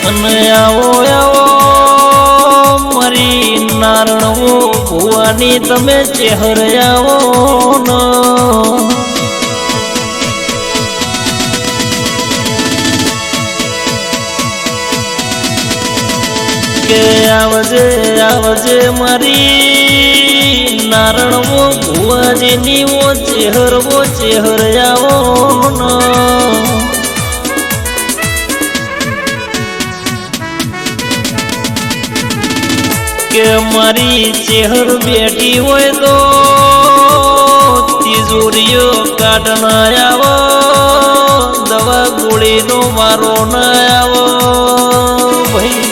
અને આવો આવો મારી નારણવો ભુવાની તમે ચેહર આવો ન કે આવજે આવજે મારી નારણવો ભુવાજીની વો ચેહર આવો ન કે મારી ચેહર બેઠી હોય તો તિજોરીઓ કાઢના આવો દવા ગોળીનો મારો ના આવો ભાઈ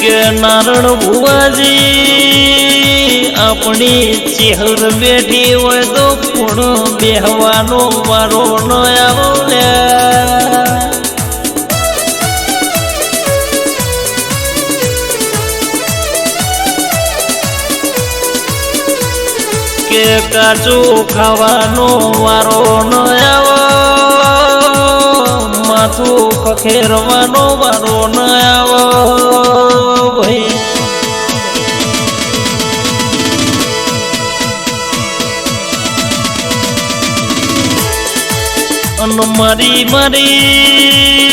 કે નારણ ભુવાજી આપણી ચેહર બેઠી હોય તો પણ બેહવાનો વારો ન આવો કે કાચું ખાવાનો વારો ન આવો માથું ખખેરવાનો વારો ન આવો ભાઈ અન મારી મારી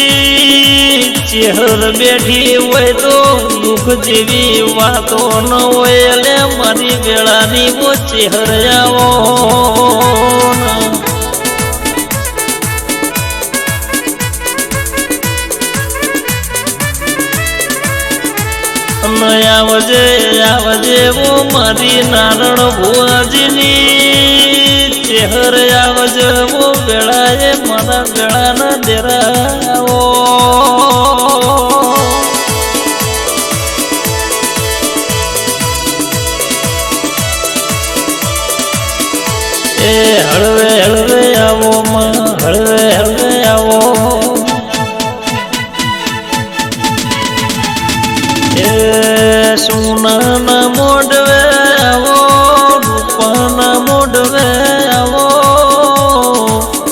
ચેહર બેઠી હોય તો દુઃખ જેવી વાતો ન હોય એટલે મારી વેળાની વો ચેહર આવો આવજે આવજે વો મારી નારણ ભુવાજીની ચેહર આવજે વો વેળાએ મારા વેળાના ડેરાઓ એ હળવે હળવે આવો માં હળવે હળવે આવો સોનાના મોઢવે આવો રૂપાના મોઢવે આવો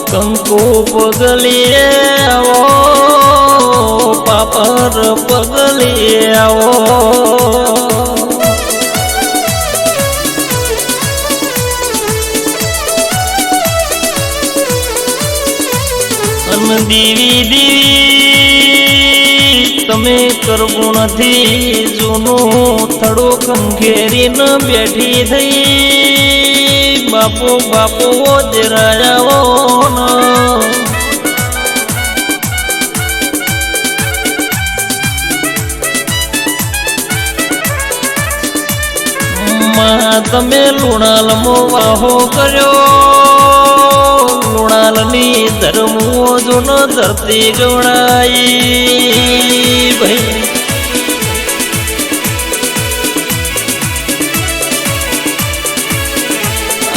કંકુ પગલીએ આવો પાપર પગલીએ આવો અન દીવી દીવી તમે કરવું નથી જૂનું થડો ખંખેરીને બેઠી થઈ બાપુ બાપુ જરાવો માં તમે લુણાલમો વાહો કર્યો લુણાલની ધર્મો જૂનો ધરતી ગવડાઈ ભાઈ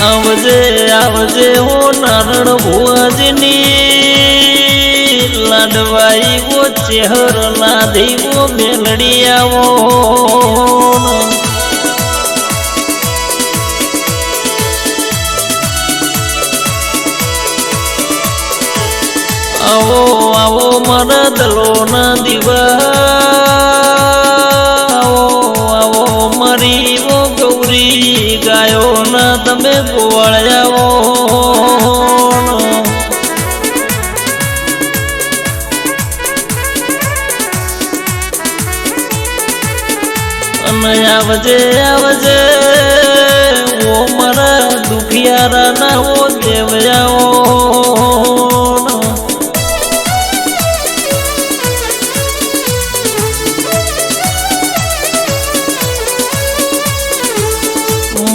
આવજે આવજે હો નારણ ભુવાજીની લાડવાઈ વો ચેહર લાધી વો મેલડી આવો આવો આવો મારા દલોના દીવા આવો મારી વો ગૌરી ગાયો ના તમે ગોવાળ્યાવો અને આવજે આવજે ઓ મારા દુખિયારા ના ઓ દેવયાઓ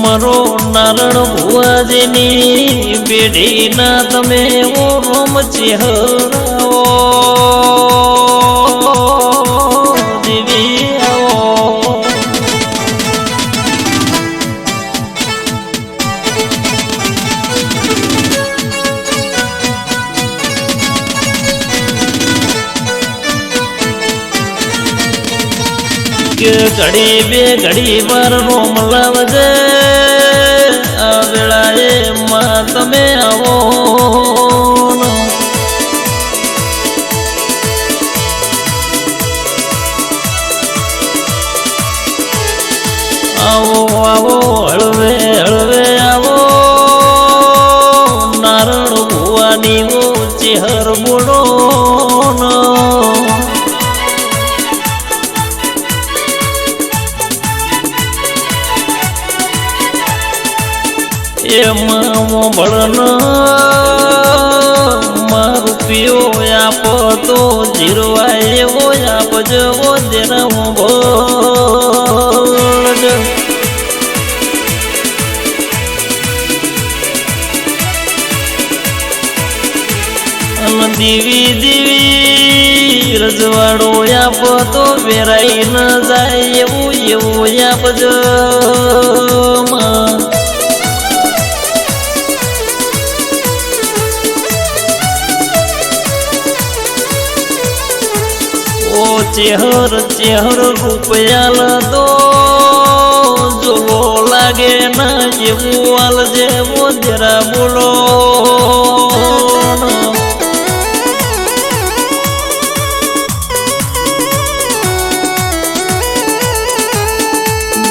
મારો નારણ ભુવાજીની બેઢીના તમે ઓ રોમ ચેહરાવો દેવી આવો કે ઘડી બે ઘડી વાર રોમ લાવજે આ વેળાએ માં તમે આવો આવો આવો હળવે હળવે આવો નારણ ભુવાની વો ચેહર બોલો એમાં ભળન મારું પીઓ આપો તો જીરવાય એવો આપજો દેરા ભળ દીવી દીવી રજવાડો આપો તો વેરાઈ ન જાય એવું એવું આપજો ઓ ચેહર ચેહર રૂપિયા દો જોવો લાગે ના એવું વાલ જેવો જરા બોલો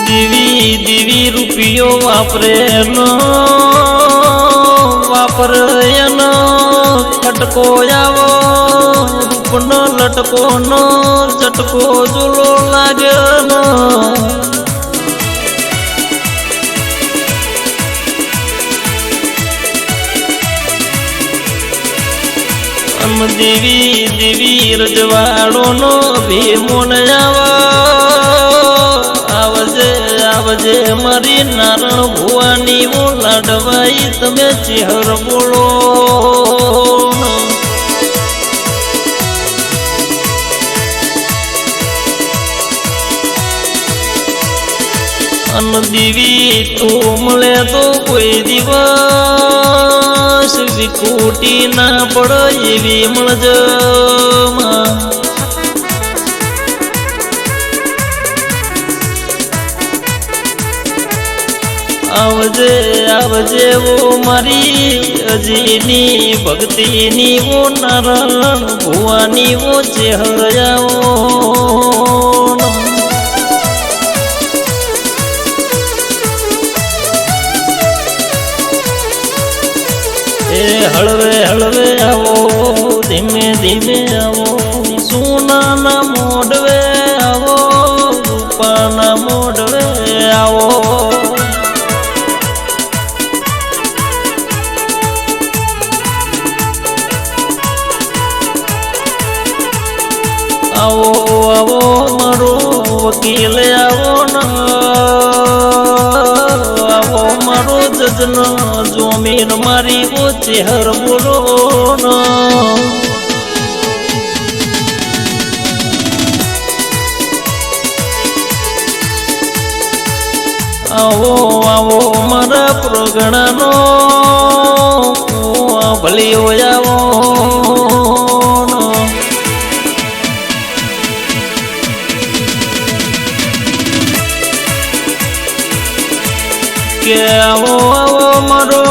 દીવી દીવી રૂપિયો વાપરે વાપર એનો ખટકો આવો રૂપનો લટકો નો ચટકો જુલો લાગે દેવી દેવી રજવાડો નો ભીમોન આવજે આવજે મારી નારણ ભુવાની વો લાડવાઈ તમે ચેહર બોલો અન દેવી તું મળે તો કોઈ દિવસ વિકુટી ના પડે એવી મળજ આવજે આવજે વો મારી અજીની ભક્તિની વો નારાયણ ભુવાની વો ચેહર આવો હળવે હળવે આવો ધીમે ધીમે આવો સોનાના મોઢવે આવો રૂપાના મોઢવે આવો આવો આવો મારો વકીલ આવો આવો મારો જજન જમીન મારી વો ચેહર બોલો આવો આવો મારા પ્રગણાનો ભલી આવો કે આવો આવો મારો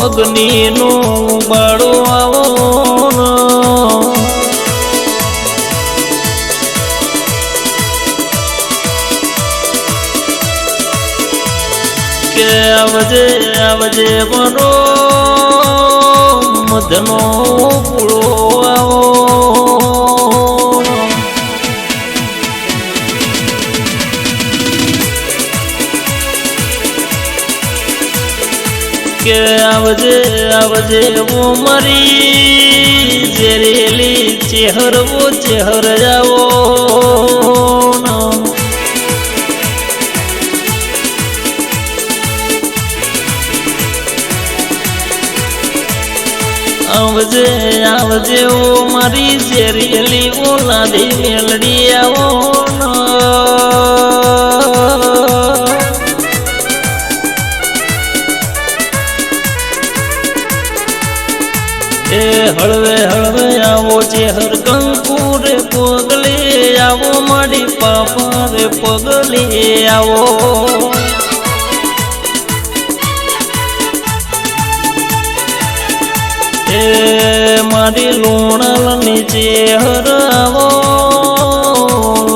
અગ્નિ નું બાળો આવો કે આવજે આવજે મારો મધનો પૂળો આવો કે આવજે આવજે વો મારી જેરેલી ચેહર વો ચેહર આવો આવજે આવજે વો મારી જેરેલી વો લાડી મેલડી આવો હળવે હળવે આવો ચેહર કંકુ રે પગલે આવો મારી પાપા રે પગલે આવો મારી લુણલ નીચે હરાવો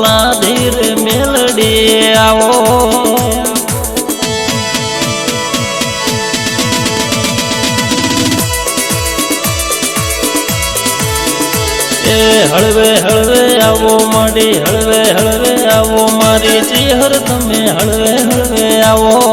લાધીર મેલડી આવો હળવે હળવે આવો મારી હળવે હળવે આવો મારી ચેહર તમે હળવે હળવે આવો